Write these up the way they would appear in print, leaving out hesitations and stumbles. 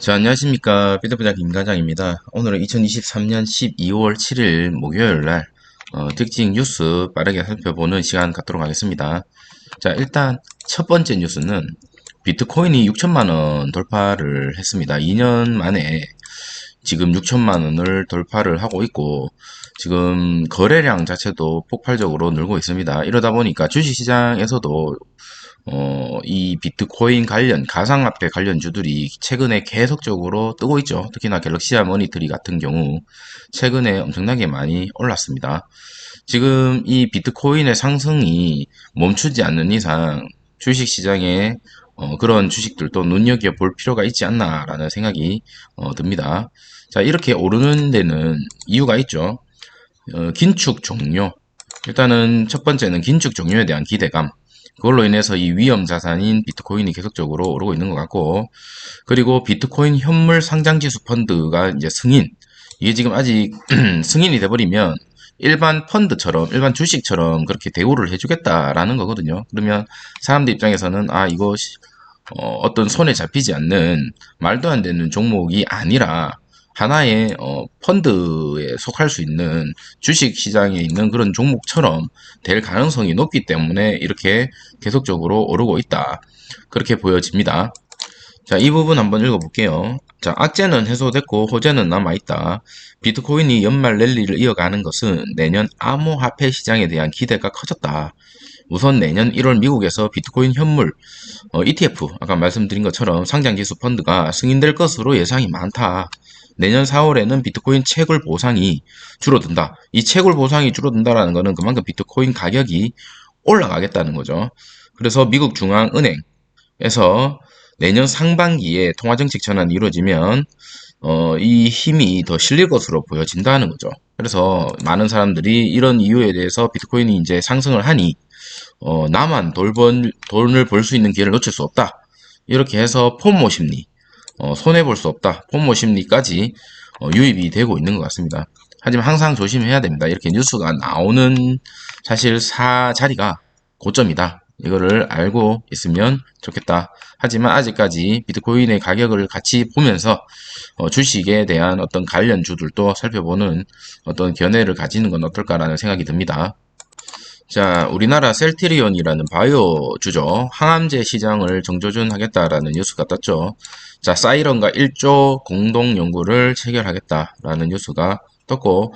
자, 안녕하십니까. 비트부장 김과장입니다. 오늘은 2023년 12월 7일 목요일 날, 특징 뉴스 빠르게 살펴보는 시간 갖도록 하겠습니다. 자, 일단 첫 번째 뉴스는 비트코인이 6천만 원 돌파를 했습니다. 2년 만에 지금 6천만 원을 돌파를 하고 있고, 지금 거래량 자체도 폭발적으로 늘고 있습니다. 이러다 보니까 주식시장에서도 이 비트코인 관련, 가상화폐 관련주들이 최근에 계속적으로 뜨고 있죠. 특히나 갤럭시아 머니터리 같은 경우 최근에 엄청나게 많이 올랐습니다. 지금 이 비트코인의 상승이 멈추지 않는 이상 주식시장에 그런 주식들도 눈여겨볼 필요가 있지 않나라는 생각이 듭니다. 자, 이렇게 오르는 데는 이유가 있죠. 긴축 종료. 일단은 첫 번째는 긴축 종료에 대한 기대감. 그걸로 인해서 이 위험 자산인 비트코인이 계속적으로 오르고 있는 것 같고, 그리고 비트코인 현물 상장지수 펀드가 이제 승인. 이게 지금 아직 승인이 돼버리면 일반 펀드처럼, 일반 주식처럼 그렇게 대우를 해주겠다라는 거거든요. 그러면 사람들 입장에서는 이거 어떤 손에 잡히지 않는 말도 안 되는 종목이 아니라 하나의 펀드에 속할 수 있는 주식 시장에 있는 그런 종목처럼 될 가능성이 높기 때문에 이렇게 계속적으로 오르고 있다. 그렇게 보여집니다. 자, 이 부분 한번 읽어볼게요. 자, 악재는 해소됐고 호재는 남아있다. 비트코인이 연말 랠리를 이어가는 것은 내년 암호화폐 시장에 대한 기대가 커졌다. 우선 내년 1월 미국에서 비트코인 현물 ETF, 아까 말씀드린 것처럼 상장지수 펀드가 승인될 것으로 예상이 많다. 내년 4월에는 비트코인 채굴 보상이 줄어든다. 이 채굴 보상이 줄어든다라는 것은 그만큼 비트코인 가격이 올라가겠다는 거죠. 그래서 미국 중앙은행에서 내년 상반기에 통화정책 전환이 이루어지면 이 힘이 더 실릴 것으로 보여진다는 거죠. 그래서 많은 사람들이 이런 이유에 대해서 비트코인이 이제 상승을 하니 나만 돈을 벌 수 있는 기회를 놓칠 수 없다. 이렇게 해서 폼모 심리, 손해볼 수 없다. 폼모 심리까지 유입이 되고 있는 것 같습니다. 하지만 항상 조심해야 됩니다. 이렇게 뉴스가 나오는 사실 자리가 고점이다. 이거를 알고 있으면 좋겠다. 하지만 아직까지 비트코인의 가격을 같이 보면서 주식에 대한 어떤 관련주들도 살펴보는 어떤 견해를 가지는 건 어떨까라는 생각이 듭니다. 자, 우리나라 셀트리온이라는 바이오주죠. 항암제 시장을 정조준하겠다라는 뉴스가 떴죠. 자, 사이런과 1조 공동 연구를 체결하겠다라는 뉴스가 떴고,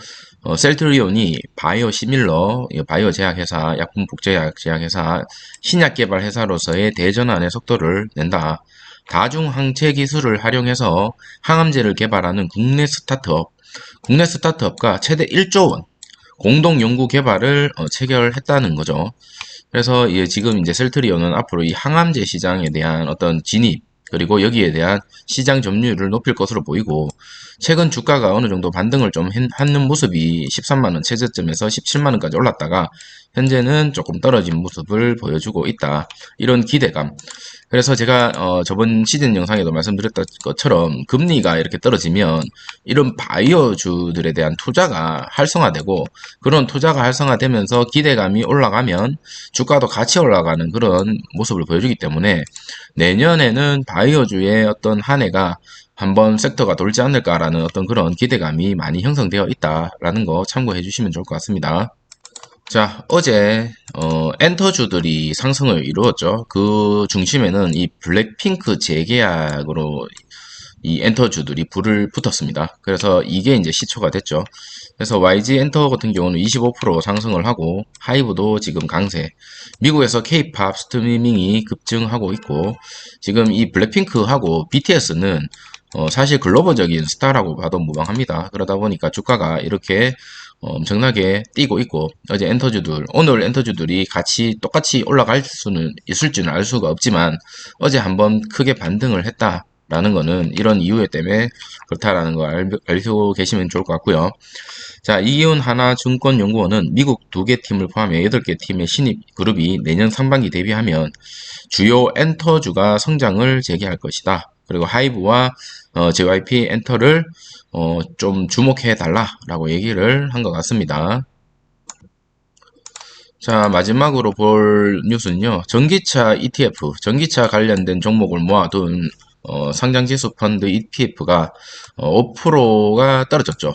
셀트리온이 바이오 시밀러, 바이오 제약회사, 약품 복제약 제약회사, 신약 개발 회사로서의 대전환의 속도를 낸다. 다중 항체 기술을 활용해서 항암제를 개발하는 국내 스타트업과 최대 1조 원 공동 연구 개발을 체결했다는 거죠. 그래서 지금 이제 셀트리온은 앞으로 이 항암제 시장에 대한 어떤 진입, 그리고 여기에 대한 시장 점유율을 높일 것으로 보이고, 최근 주가가 어느 정도 반등을 좀 하는 모습이 13만원 최저점에서 17만원까지 올랐다가 현재는 조금 떨어진 모습을 보여주고 있다. 이런 기대감. 그래서 제가 저번 시즌 영상에도 말씀드렸던 것처럼 금리가 이렇게 떨어지면 이런 바이오주들에 대한 투자가 활성화되고, 그런 투자가 활성화되면서 기대감이 올라가면 주가도 같이 올라가는 그런 모습을 보여주기 때문에 내년에는 바이오주의 어떤 한 해가 한번 섹터가 돌지 않을까라는 어떤 그런 기대감이 많이 형성되어 있다라는 거 참고해 주시면 좋을 것 같습니다. 자, 어제 엔터주들이 상승을 이루었죠. 그 중심에는 이 블랙핑크 재계약으로 이 엔터주들이 불을 붙었습니다. 그래서 이게 이제 시초가 됐죠. 그래서 YG 엔터 같은 경우는 25% 상승을 하고, 하이브도 지금 강세. 미국에서 K-팝 스트리밍이 급증하고 있고, 지금 이 블랙핑크하고 BTS는 사실 글로벌적인 스타라고 봐도 무방합니다. 그러다 보니까 주가가 이렇게 엄청나게 뛰고 있고, 오늘 엔터주들이 같이 똑같이 올라갈 수는 있을지는 알 수가 없지만, 어제 한번 크게 반등을 했다라는 거는 이런 이유 때문에 그렇다라는 거 알고 계시면 좋을 것 같고요. 자, 이기훈 하나증권연구원은 미국 2개 팀을 포함해 8개 팀의 신입 그룹이 내년 상반기 대비하면 주요 엔터주가 성장을 재개할 것이다. 그리고 하이브와 JYP 엔터를 좀 주목해 달라라고 얘기를 한 것 같습니다. 자, 마지막으로 볼 뉴스는요. 전기차 ETF, 전기차 관련된 종목을 모아둔 상장지수 펀드 ETF가 5%가 떨어졌죠.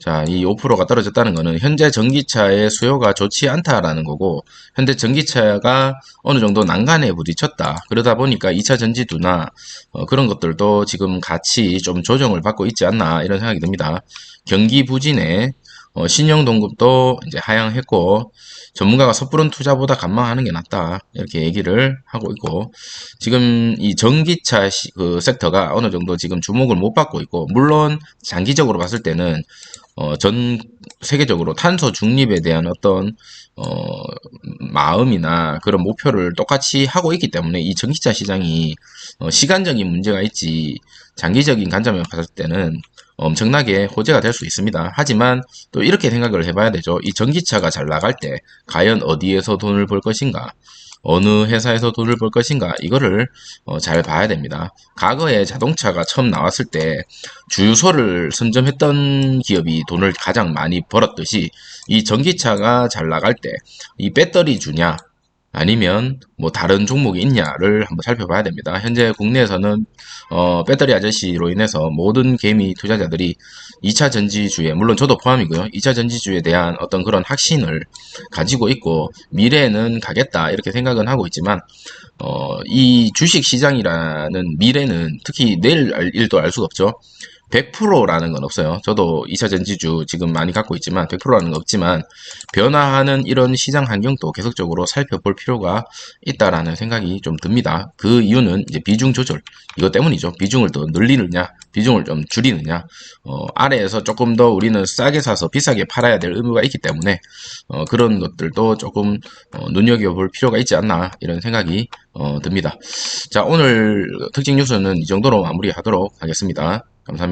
자, 이 5%가 떨어졌다는 거는 현재 전기차의 수요가 좋지 않다라는 거고, 현재 전기차가 어느 정도 난간에 부딪혔다. 그러다 보니까 2차 전지두나 그런 것들도 지금 같이 좀 조정을 받고 있지 않나 이런 생각이 듭니다. 경기 부진에 신용동급도 이제 하향했고, 전문가가 섣부른 투자보다 관망하는 게 낫다 이렇게 얘기를 하고 있고, 지금 이 전기차 그 섹터가 어느 정도 지금 주목을 못 받고 있고, 물론 장기적으로 봤을 때는 전 세계적으로 탄소 중립에 대한 어떤 마음이나 그런 목표를 똑같이 하고 있기 때문에 이 전기차 시장이 시간적인 문제가 있지 장기적인 관점에 봤을 때는 엄청나게 호재가 될 수 있습니다. 하지만 또 이렇게 생각을 해봐야 되죠. 이 전기차가 잘 나갈 때 과연 어디에서 돈을 벌 것인가? 어느 회사에서 돈을 벌 것인가? 이거를 잘 봐야 됩니다. 과거에 자동차가 처음 나왔을 때 주유소를 선점했던 기업이 돈을 가장 많이 벌었듯이 이 전기차가 잘 나갈 때 이 배터리 주냐 아니면 뭐 다른 종목이 있냐를 한번 살펴봐야 됩니다. 현재 국내에서는 배터리 아저씨로 인해서 모든 개미 투자자들이 2차 전지주에, 물론 저도 포함이고요. 2차 전지주에 대한 어떤 그런 확신을 가지고 있고 미래에는 가겠다 이렇게 생각은 하고 있지만 이 주식 시장이라는 미래는 특히 내일 일도 알 수가 없죠. 100%라는 건 없어요. 저도 2차 전지주 지금 많이 갖고 있지만 100%라는 건 없지만 변화하는 이런 시장 환경도 계속적으로 살펴볼 필요가 있다라는 생각이 좀 듭니다. 그 이유는 이제 비중 조절 이것 때문이죠. 비중을 더 늘리느냐, 비중을 좀 줄이느냐, 아래에서 조금 더 우리는 싸게 사서 비싸게 팔아야 될 의무가 있기 때문에 그런 것들도 조금 눈여겨볼 필요가 있지 않나 이런 생각이 듭니다. 자, 오늘 특징 뉴스는 이 정도로 마무리하도록 하겠습니다. 감사합니다.